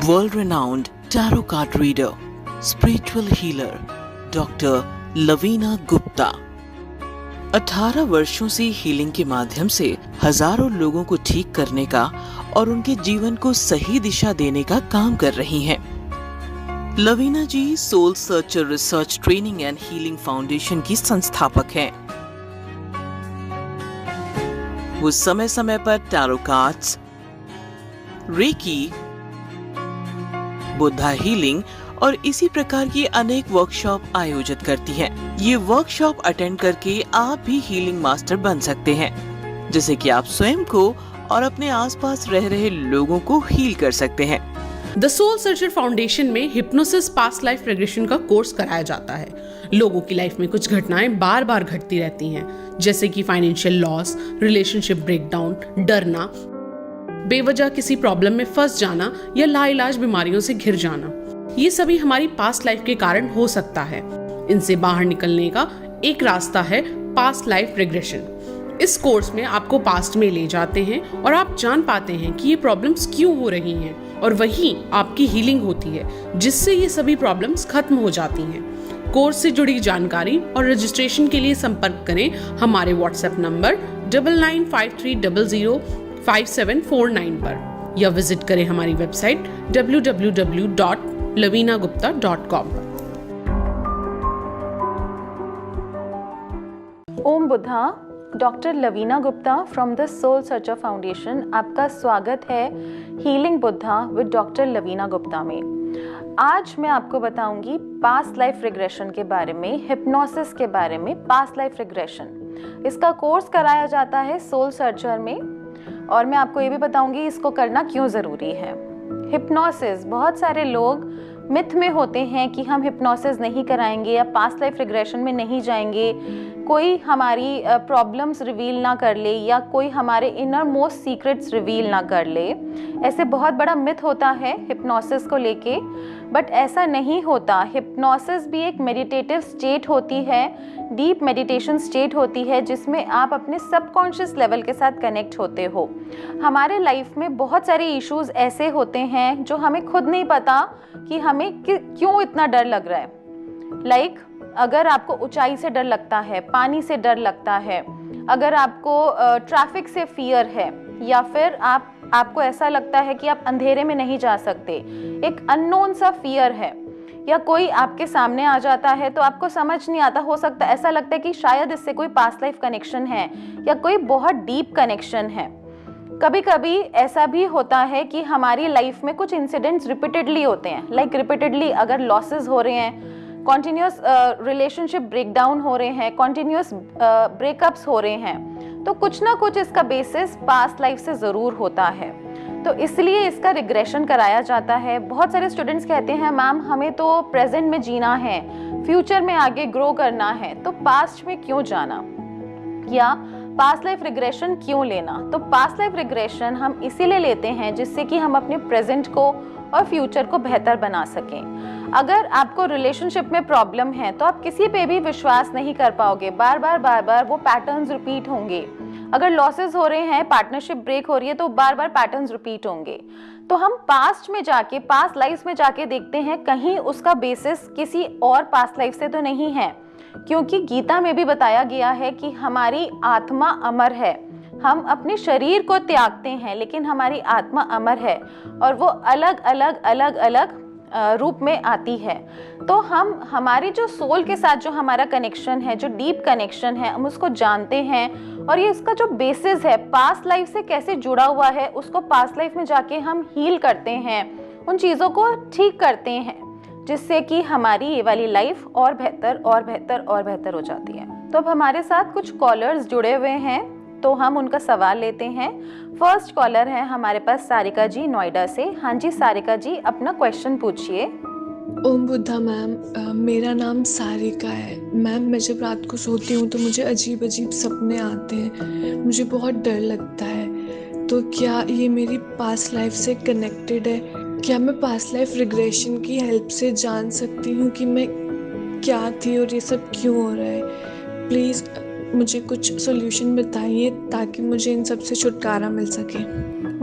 world-renowned tarot card reader, spiritual healer, Dr. Lavina Gupta 18 वर्षों से healing के माध्यम से हजारों लोगों को ठीक करने का और उनके जीवन को सही दिशा देने का काम कर रही हैं। Lavina ji soul searcher research training and healing foundation की संस्थापक हैं। वो समय समय पर tarot cards, reiki, Buddha healing और इसी प्रकार की अनेक वर्कशॉप आयोजित करती हैं। ये वर्कशॉप अटेंड करके आप भी हीलिंग मास्टर बन सकते हैं, जिससे कि आप स्वयं को और अपने आसपास रह रहे लोगों को हील कर सकते हैं। द सोल सर्चर फाउंडेशन में हिप्नोसिस पास्ट लाइफ रिग्रेशन का कोर्स कराया जाता है। लोगों की लाइफ में कुछ घटनाएं बार बार घटती रहती हैं, जैसे कि फाइनेंशियल लॉस, रिलेशनशिप ब्रेकडाउन, डरना, बेवजह किसी प्रॉब्लम में फंस जाना या लाइलाज बीमारियों से घिर जाना। ये सभी हमारी पास्ट लाइफ के कारण हो सकता है। इनसे बाहर निकलने का एक रास्ता है पास्ट लाइफ रिग्रेशन। इस कोर्स में आपको पास्ट में ले जाते हैं और आप जान पाते हैं कि ये प्रॉब्लम्स क्यों हो रही हैं, और वहीं आपकी हीलिंग होती है, जिससे ये सभी प्रॉब्लम्स खत्म हो जाती हैं। कोर्स से जुड़ी जानकारी और रजिस्ट्रेशन के लिए संपर्क करें हमारे व्हाट्सएप नंबर 9953005749 पर, या विजिट करें हमारी वेबसाइट www.lavinagupta.com पर। Om Buddha, doctor Lavina Gupta from the soul searcher foundation, आपका स्वागत है healing Buddha with doctor Lavina Gupta में। आज मैं आपको बताऊंगी पास्ट लाइफ रिग्रेशन के बारे में, हिप्नोसिस के बारे में। पास्ट लाइफ रिग्रेशन, इसका कोर्स कराया जाता है सोल सर्चर में, और मैं आपको ये भी बताऊंगी इसको करना क्यों ज़रूरी है। हिप्नोसिस, बहुत सारे लोग मिथ में होते हैं कि हम हिप्नोसिस नहीं कराएंगे या पास्ट लाइफ रिग्रेशन में नहीं जाएंगे, कोई हमारी प्रॉब्लम्स रिवील ना कर ले या कोई हमारे इनर मोस्ट सीक्रेट्स रिवील ना कर ले। ऐसे बहुत बड़ा मिथ होता है हिप्नोसिस को लेके, बट ऐसा नहीं होता। हिप्नोसिस भी एक मेडिटेटिव स्टेट होती है, डीप मेडिटेशन स्टेट होती है, जिसमें आप अपने सबकॉन्शियस लेवल के साथ कनेक्ट होते हो। हमारे लाइफ में बहुत सारे इश्यूज ऐसे होते हैं जो हमें खुद नहीं पता कि हमें क्यों इतना डर लग रहा है। लाइक अगर आपको ऊंचाई से डर लगता है, पानी से डर लगता है, अगर आपको ट्रैफिक से फियर है, या फिर आपको ऐसा लगता है कि आप अंधेरे में नहीं जा सकते, एक अननोन सा फियर है, या कोई आपके सामने आ जाता है तो आपको समझ नहीं आता, हो सकता है ऐसा लगता है कि शायद इससे कोई पास्ट लाइफ कनेक्शन है या कोई बहुत डीप कनेक्शन है। कभी कभी ऐसा भी होता है कि हमारी लाइफ में कुछ इंसिडेंट्स रिपीटेडली होते हैं, लाइक रिपीटेडली अगर लॉसेस हो रहे हैं, कॉन्टिन्यूस रिलेशनशिप ब्रेकडाउन हो रहे हैं, कॉन्टिन्यूस ब्रेकअप्स हो रहे हैं, तो कुछ ना कुछ इसका बेसिस पास्ट लाइफ से ज़रूर होता है। तो इसलिए इसका रिग्रेशन कराया जाता है। बहुत सारे स्टूडेंट्स कहते हैं मैम हमें तो प्रेजेंट में जीना है, फ्यूचर में आगे ग्रो करना है, तो पास्ट में क्यों जाना या पास्ट लाइफ रिग्रेशन क्यों लेना। तो पास्ट लाइफ रिग्रेशन हम इसीलिए लेते हैं जिससे कि हम अपने प्रेजेंट को और फ्यूचर को बेहतर बना सकें। अगर आपको रिलेशनशिप में प्रॉब्लम है तो आप किसी पे भी विश्वास नहीं कर पाओगे, बार बार वो पैटर्न्स रिपीट होंगे। अगर लॉसेस हो रहे हैं, पार्टनरशिप ब्रेक हो रही है, तो बार बार पैटर्न्स रिपीट होंगे। तो हम पास्ट में जाके, पास्ट लाइफ में जाके देखते हैं कहीं उसका बेसिस किसी और पास्ट लाइफ से तो नहीं है, क्योंकि गीता में भी बताया गया है कि हमारी आत्मा अमर है। हम अपने शरीर को त्यागते हैं लेकिन हमारी आत्मा अमर है, और वो अलग अलग रूप में आती है। तो हम हमारे जो सोल के साथ जो हमारा कनेक्शन है, जो डीप कनेक्शन है, हम उसको जानते हैं, और ये इसका जो बेसिस है पास्ट लाइफ से कैसे जुड़ा हुआ है, उसको पास्ट लाइफ में जाके हम हील करते हैं, उन चीज़ों को ठीक करते हैं, जिससे कि हमारी ये वाली लाइफ और बेहतर और बेहतर और बेहतर हो जाती है। तो अब हमारे साथ कुछ कॉलर्स जुड़े हुए हैं, तो हम उनका सवाल लेते हैं। फर्स्ट कॉलर है हमारे पास सारिका जी नोएडा से। हाँ जी सारिका जी, अपना क्वेश्चन पूछिए। ओम बुद्धा मैम, मेरा नाम सारिका है। मैम मैं जब रात को सोती हूँ तो मुझे अजीब अजीब सपने आते हैं, मुझे बहुत डर लगता है। तो क्या ये मेरी पास्ट लाइफ से कनेक्टेड है? क्या मैं पास्ट लाइफ रिग्रेशन की हेल्प से जान सकती हूँ कि मैं क्या थी और ये सब क्यों हो रहा है? प्लीज़ मुझे कुछ सॉल्यूशन बताइए ताकि मुझे इन सब से छुटकारा मिल सके।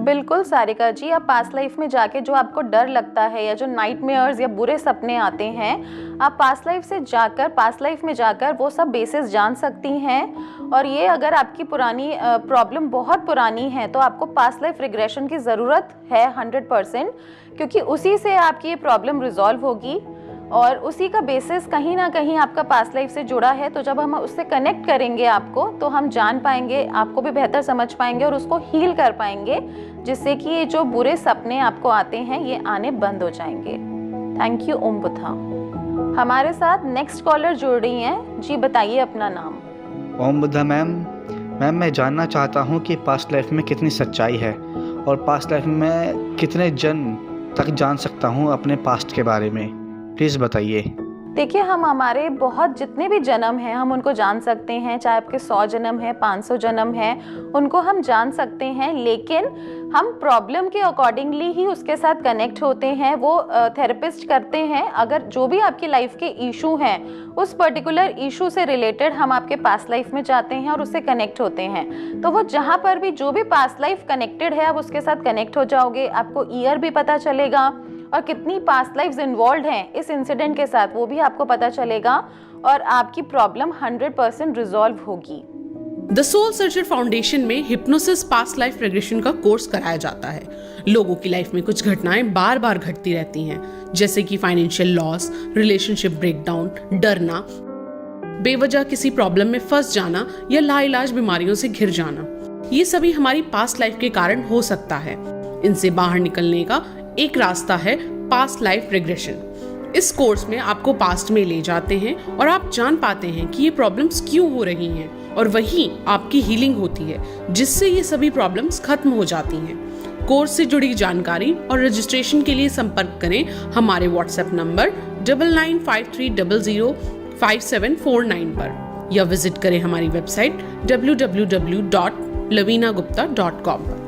बिल्कुल सारिका जी, आप पास्ट लाइफ में जाके जो आपको डर लगता है या जो नाइटमेयर्स या बुरे सपने आते हैं, आप पास्ट लाइफ में जाकर वो सब बेसिस जान सकती हैं। और ये अगर आपकी पुरानी प्रॉब्लम बहुत पुरानी है तो आपको पास्ट लाइफ रिग्रेशन की ज़रूरत है 100%, क्योंकि उसी से आपकी ये प्रॉब्लम रिजॉल्व होगी और उसी का बेसिस कहीं ना कहीं आपका पास्ट लाइफ से जुड़ा है। तो जब हम उससे कनेक्ट करेंगे आपको, तो हम जान पाएंगे, आपको भी बेहतर समझ पाएंगे और उसको हील कर पाएंगे, जिससे कि ये जो बुरे सपने आपको आते हैं ये आने बंद हो जाएंगे। थैंक यू ओम बुद्धा। हमारे साथ नेक्स्ट कॉलर जुड़ रही हैं जी, बताइए अपना नाम। ओम बुद्धा मैम, मैं जानना चाहता हूँ कि पास्ट लाइफ में कितनी सच्चाई है और पास्ट लाइफ में मैं कितने जन्म तक जान सकता हूँ अपने पास्ट के बारे में, प्लीज़ बताइए। देखिए, हम हमारे बहुत जितने भी जन्म हैं हम उनको जान सकते हैं, चाहे आपके 100 जन्म है, 500 जन्म है, उनको हम जान सकते हैं, लेकिन हम प्रॉब्लम के अकॉर्डिंगली ही उसके साथ कनेक्ट होते हैं। वो थेरेपिस्ट करते हैं, अगर जो भी आपकी लाइफ के इशू हैं उस पर्टिकुलर इशू से रिलेटेड हम आपके पास्ट लाइफ में जाते हैं और उससे कनेक्ट होते हैं। तो वो जहाँ पर भी जो भी पास्ट लाइफ कनेक्टेड है आप उसके साथ कनेक्ट हो जाओगे, आपको ईयर भी पता चलेगा और कितनी पास्ट लाइफ्स इन्वॉल्व हैं इस इंसिडेंट के साथ वो भी आपको पता चलेगा और आपकी प्रॉब्लम 100% रिजॉल्व होगी। द सोल सर्चर फाउंडेशन में हिप्नोसिस पास्ट लाइफ रिग्रेशन का कोर्स कराया जाता है। लोगों की लाइफ में कुछ घटनाएं बार बार घटती रहती हैं, जैसे कि फाइनेंशियल लॉस, रिलेशनशिप ब्रेकडाउन, डरना, बेवजह किसी प्रॉब्लम में फंस जाना या लाइलाज बीमारियों से घिर जाना। ये सभी हमारी पास्ट लाइफ के कारण हो सकता है। इनसे बाहर निकलने का एक रास्ता है पास्ट लाइफ रिग्रेशन। इस कोर्स में आपको पास्ट में ले जाते हैं और आप जान पाते हैं कि ये प्रॉब्लम्स क्यों हो रही हैं और वहीं आपकी हीलिंग होती है, जिससे ये सभी प्रॉब्लम्स खत्म हो जाती हैं। कोर्स से जुड़ी जानकारी और रजिस्ट्रेशन के लिए संपर्क करें हमारे व्हाट्सएप नंबर 9953005749 पर या विजिट करें हमारी वेबसाइट www.lavinagupta.com पर।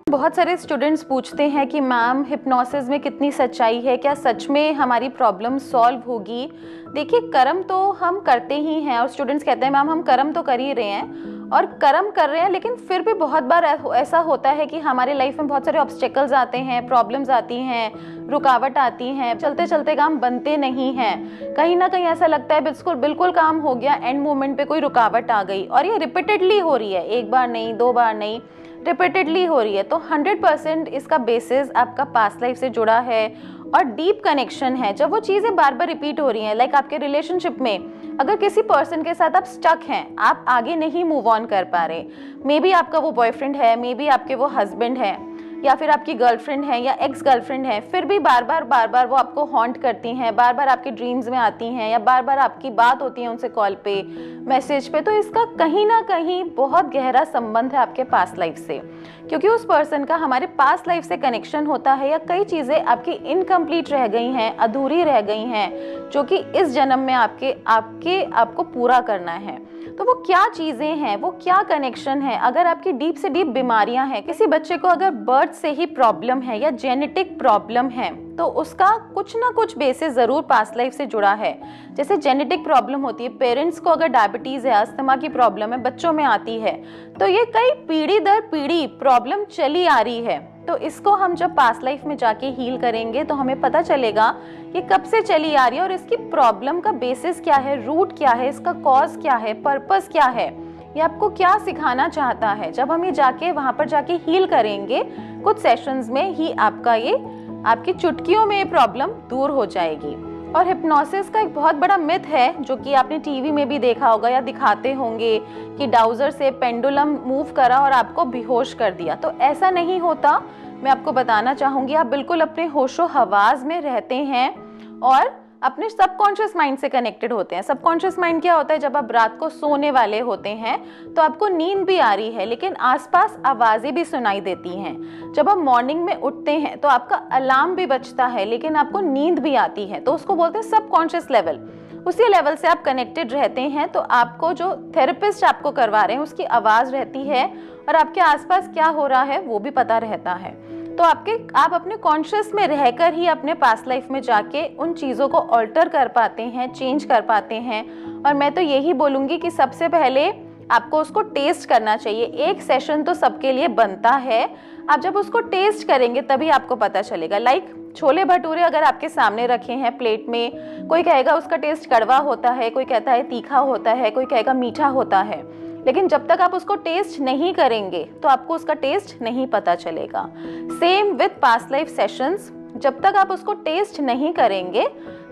बहुत सारे स्टूडेंट्स पूछते हैं कि मैम हिप्नोसिस में कितनी सच्चाई है, क्या सच में हमारी प्रॉब्लम सॉल्व होगी। देखिए, कर्म तो हम करते ही हैं और स्टूडेंट्स कहते हैं मैम हम कर्म तो कर ही रहे हैं और कर्म कर रहे हैं, लेकिन फिर भी बहुत बार ऐसा होता है कि हमारी लाइफ में बहुत सारे ऑब्स्टेकल्स आते हैं, प्रॉब्लम्स आती हैं, रुकावट आती हैं, चलते चलते काम बनते नहीं हैं। कहीं ना कहीं ऐसा लगता है बिल्कुल काम हो गया, एंड मोमेंट पे कोई रुकावट आ गई और ये रिपीटेडली हो रही है, एक बार नहीं, 2 बार नहीं, रिपीटेडली हो रही है। तो 100% इसका बेसिस आपका पास्ट लाइफ से जुड़ा है और डीप कनेक्शन है। जब वो चीज़ें बार बार रिपीट हो रही हैं, लाइक आपके रिलेशनशिप में अगर किसी पर्सन के साथ आप स्टक हैं, आप आगे नहीं मूव ऑन कर पा रहे, मे बी आपका वो बॉयफ्रेंड है, मे बी आपके वो हस्बैंड है या फिर आपकी गर्लफ्रेंड है या एक्स गर्लफ्रेंड है, फिर भी बार बार वो आपको हॉन्ट करती हैं, बार बार आपके ड्रीम्स में आती हैं या बार बार आपकी बात होती है उनसे कॉल पे, मैसेज पे, तो इसका कहीं ना कहीं बहुत गहरा संबंध है आपके पास्ट लाइफ से, क्योंकि उस पर्सन का हमारे पास्ट लाइफ से कनेक्शन होता है या कई चीज़ें आपकी इनकम्प्लीट रह गई हैं, अधूरी रह गई हैं, जो कि इस जन्म में आपको पूरा करना है। तो वो क्या चीज़ें हैं, वो क्या कनेक्शन है। अगर आपकी डीप से डीप बीमारियां हैं, किसी बच्चे को अगर बर्थ से ही प्रॉब्लम है या जेनेटिक प्रॉब्लम है, तो उसका कुछ ना कुछ बेसिस ज़रूर पास्ट लाइफ से जुड़ा है। जैसे जेनेटिक प्रॉब्लम होती है, पेरेंट्स को अगर डायबिटीज़ है, अस्थमा की प्रॉब्लम है, बच्चों में आती है, तो ये कई पीढ़ी दर पीढ़ी प्रॉब्लम चली आ रही है। तो इसको हम जब पास्ट लाइफ में जाके हील करेंगे तो हमें पता चलेगा ये कब से चली आ रही है और इसकी प्रॉब्लम का बेसिस क्या है, रूट क्या है, इसका कॉज क्या है, पर्पस क्या है, ये आपको क्या सिखाना चाहता है। जब हम ये जाके वहाँ पर जाके हील करेंगे, कुछ सेशंस में ही आपकी चुटकियों में ये प्रॉब्लम दूर हो जाएगी। और हिप्नोसिस का एक बहुत बड़ा मिथ है, जो कि आपने टीवी में भी देखा होगा या दिखाते होंगे कि डाउजर से पेंडुलम मूव करा और आपको बेहोश कर दिया। तो ऐसा नहीं होता। मैं आपको बताना चाहूँगी, आप बिल्कुल अपने होशो हवास में रहते हैं और अपने सबकॉन्शियस माइंड से कनेक्टेड होते हैं। सबकॉन्शियस माइंड क्या होता है, जब आप रात को सोने वाले होते हैं तो आपको नींद भी आ रही है लेकिन आसपास आवाज़ें भी सुनाई देती हैं। जब आप मॉर्निंग में उठते हैं तो आपका अलार्म भी बजता है लेकिन आपको नींद भी आती है, तो उसको बोलते हैं सबकॉन्शियस लेवल। उसी लेवल से आप कनेक्टेड रहते हैं, तो आपको जो थेरेपिस्ट आपको करवा रहे हैं उसकी आवाज़ रहती है और आपके आसपास क्या हो रहा है वो भी पता रहता है। तो आप अपने कॉन्शियस में रहकर ही अपने पास्ट लाइफ में जाके उन चीज़ों को ऑल्टर कर पाते हैं, चेंज कर पाते हैं। और मैं तो यही बोलूँगी कि सबसे पहले आपको उसको टेस्ट करना चाहिए। एक सेशन तो सबके लिए बनता है, आप जब उसको टेस्ट करेंगे तभी आपको पता चलेगा। लाइक छोले भटूरे अगर आपके सामने रखे हैं प्लेट में, कोई कहेगा उसका टेस्ट कड़वा होता है, कोई कहता है तीखा होता है, कोई कहेगा मीठा होता है, लेकिन जब तक आप उसको टेस्ट नहीं करेंगे तो आपको उसका टेस्ट नहीं पता चलेगा। Same with past life sessions, जब तक आप उसको टेस्ट नहीं करेंगे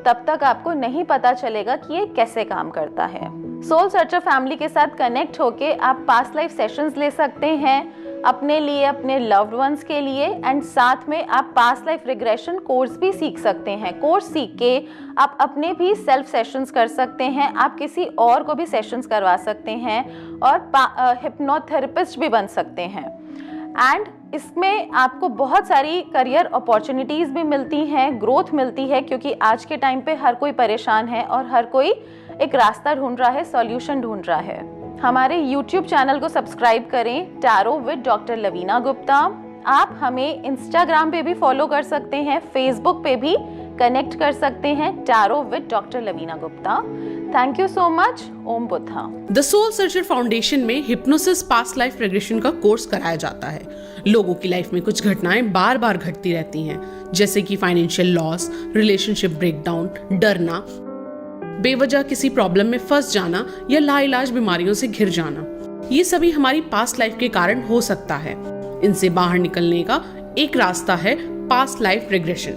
तब तक आपको नहीं पता चलेगा कि ये कैसे काम करता है। सोल सर्चर फैमिली के साथ कनेक्ट होके आप पास्ट लाइफ सेशंस ले सकते हैं अपने लिए, अपने लव्ड वंस के लिए, एंड साथ में आप पास्ट लाइफ रिग्रेशन कोर्स भी सीख सकते हैं। कोर्स सीख के आप अपने भी सेल्फ सेशंस कर सकते हैं, आप किसी और को भी सेशंस करवा सकते हैं और हिप्नोथेरेपिस्ट भी बन सकते हैं। एंड इसमें आपको बहुत सारी करियर अपॉर्चुनिटीज़ भी मिलती हैं, ग्रोथ मिलती है, क्योंकि आज के टाइम पे हर कोई परेशान है और हर कोई एक रास्ता ढूंढ रहा है, सॉल्यूशन ढूंढ रहा है। हमारे YouTube चैनल को सब्सक्राइब करें, tarot with doctor Lavina Gupta. आप हमें इंस्टाग्राम पे भी फॉलो कर सकते हैं, फेसबुक पे भी कनेक्ट कर सकते हैं, tarot with doctor Lavina Gupta. Thank you so much. Om Buddha. The soul searcher foundation में हिप्नोसिस पास्ट लाइफ रिग्रेशन का कोर्स कराया जाता है। लोगों की लाइफ में कुछ घटनाएं बार बार घटती रहती हैं, जैसे कि फाइनेंशियल लॉस, रिलेशनशिप ब्रेकडाउन, डरना, बेवजह किसी प्रॉब्लम में फंस जाना या लाइलाज बीमारियों से घिर जाना। ये सभी हमारी पास्ट लाइफ के कारण हो सकता है। इनसे बाहर निकलने का एक रास्ता है पास्ट लाइफ रिग्रेशन।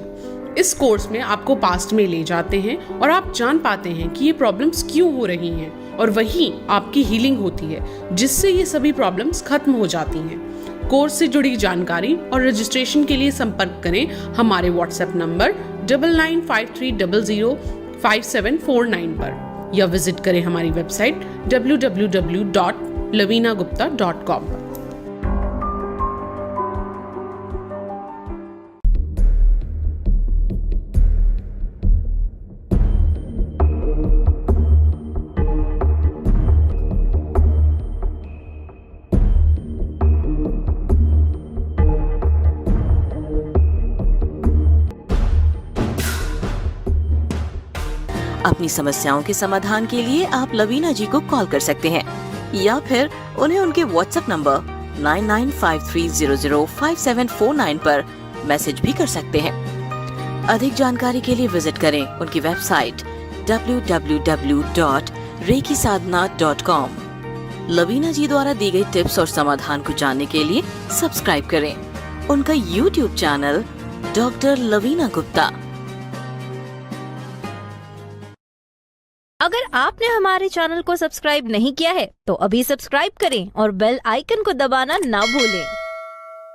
इस कोर्स में आपको पास्ट में ले जाते हैं और आप जान पाते हैं कि ये प्रॉब्लम्स क्यों हो रही हैं, और वहीं आपकी हीलिंग होती है, जिससे ये सभी प्रॉब्लम्स खत्म हो जाती हैं। कोर्स से जुड़ी जानकारी और रजिस्ट्रेशन के लिए संपर्क करें हमारे व्हाट्सएप नंबर 9953005749 पर, या विजिट करें हमारी वेबसाइट www.lavinagupta.com पर। अपनी समस्याओं के समाधान के लिए आप लवीना जी को कॉल कर सकते हैं या फिर उन्हें उनके व्हाट्सएप नंबर 9953005749 पर मैसेज भी कर सकते हैं। अधिक जानकारी के लिए विजिट करें उनकी वेबसाइट www.reikisadhana.com। लवीना जी द्वारा दी गई टिप्स और समाधान को जानने के लिए सब्सक्राइब करें उनका YouTube channel doctor Lavina Gupta. अगर आपने हमारे चैनल को सब्सक्राइब नहीं किया है तो अभी सब्सक्राइब करें और बेल आइकन को दबाना ना भूलें।